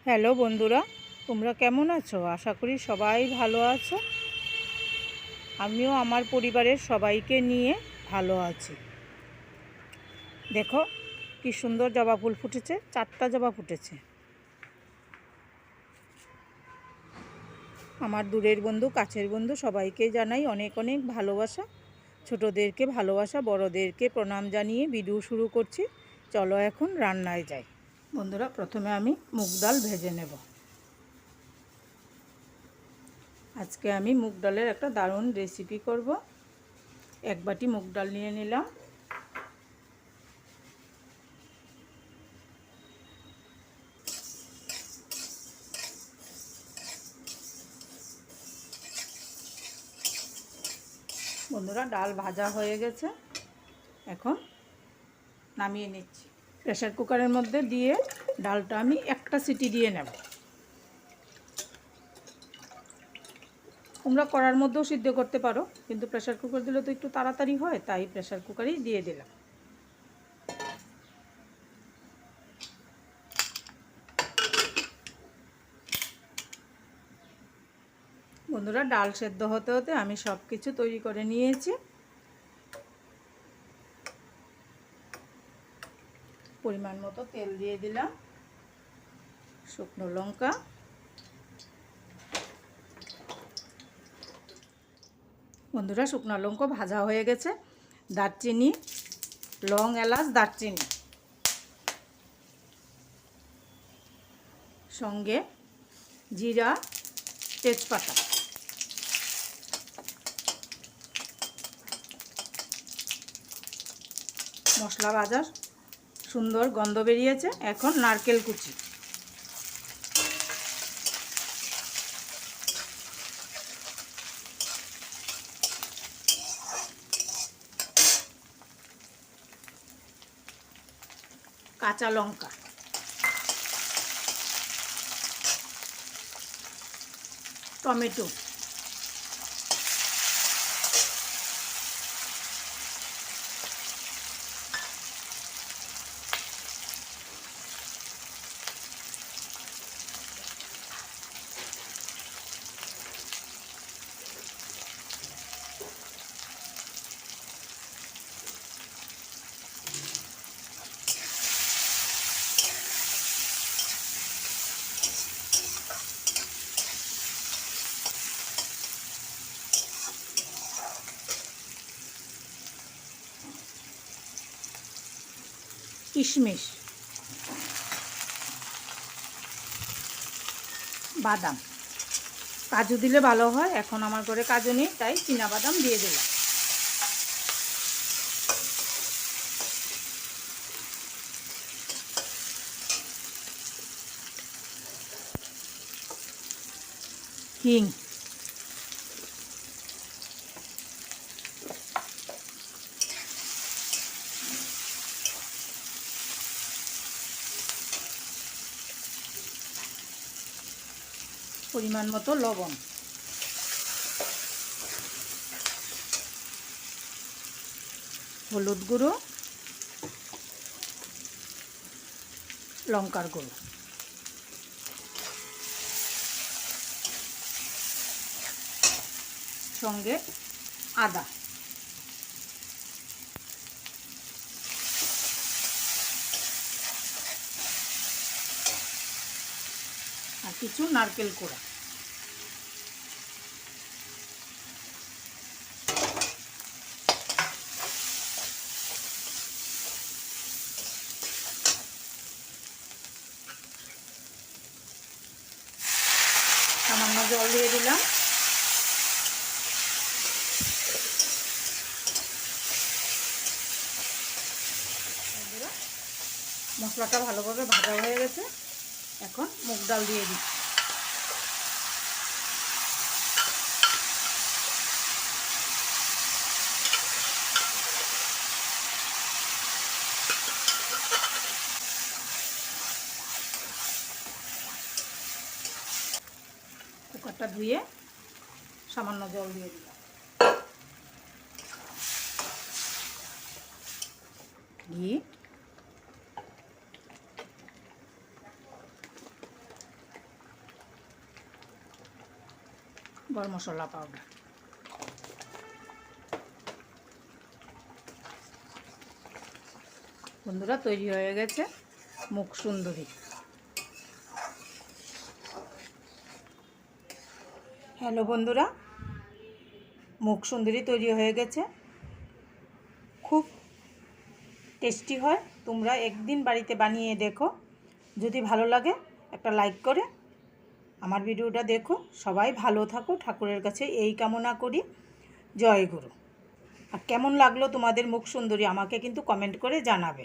Hello বন্ধুরা, তোমরা কেমন আছো? আশা করি সবাই ভালো আছো। আমিও আমার পরিবারের সবাইকে নিয়ে ভালো আছি। দেখো কি সুন্দর জবা ফুল ফুটেছে, 4টা জবা ফুটেছে। আমার দূরের বন্ধু, কাছের বন্ধু সবাইকে জানাই অনেক অনেক ভালোবাসা। ছোটদেরকে ভালোবাসা, বড়দেরকে প্রণাম জানিয়ে ভিডিও শুরু করছি। চলো এখন রান্নায় যাই। বন্ধুরা, প্রথমে আমি মুগ ডাল ভেজে নেব। আজকে আমি মুগ ডালের একটা দারুণ রেসিপি করব। 1 বাটি মুগ ডাল নিয়ে নিলাম। বন্ধুরা, ডাল ভাজা হয়ে গেছে, এখন নামিয়ে নিচ্ছি। প্রেসার কুকারের মধ্যে দিয়ে ডালটা আমি একটা সিটি দিয়ে নেব। তোমরা কড়ার মধ্যেও সিদ্ধ করতে পারো, কিন্তু প্রেসার কুকার দিলে তো একটু তাড়াতাড়ি হয়, তাই প্রেসার কুকারেই দিয়ে দিলাম। বন্ধুরা, ডাল সেদ্ধ হতে হতে আমি সব কিছু তৈরি করে নিয়েছি। পরিমাণ মতো তেল দিয়ে দিলাম, শুকনো লঙ্কা, বন্ধুরা শুকনো লঙ্কা ভাজা হয়ে গেছে। দারচিনি, লং, এলাচ, দারচিনি, সঙ্গে জিরা, তেজপাতা। মশলা ভাজার সুন্দর গন্ধ বেরিয়েছে। এখন নারকেল কুচি, কাঁচা লঙ্কা, টমেটো, কিশমিশ, বাদাম। কাজু দিলে ভালো হয়, এখন আমার ঘরে কাজু নেই, তাই চীনা বাদাম দিয়ে দিলাম। হিং, পরিমাণ মতো লবণ, হলুদ গুঁড়ো, লঙ্কার গুঁড়ো, সঙ্গে আদা, আর কিছু নারকেল কোড়া। সামান্য জল দিয়ে দিলাম। মশলাটা ভালোভাবে ভাজা হয়ে গেছে, এখন মুগ ডাল দিয়ে দিচ্ছি। কুকারটা ধুয়ে সামান্য জল দিয়ে দিলাম। ঘি, গরম মশলা পাউডার। বন্ধুরা, তৈরি হয়ে গেছে মুখ সুন্দরী। হ্যালো বন্ধুরা, মুখ সুন্দরী তৈরি হয়ে গেছে। খুব টেস্টি হয়, তোমরা একদিন বাড়িতে বানিয়ে দেখো। যদি ভালো লাগে একটা লাইক করে আমার ভিডিওটা দেখো। সবাই ভালো থাকো, ঠাকুরের কাছে এই কামনা করি। জয় গুরু। আর কেমন লাগলো তোমাদের মুখ সুন্দরী আমাকে কিন্তু কমেন্ট করে জানাবে।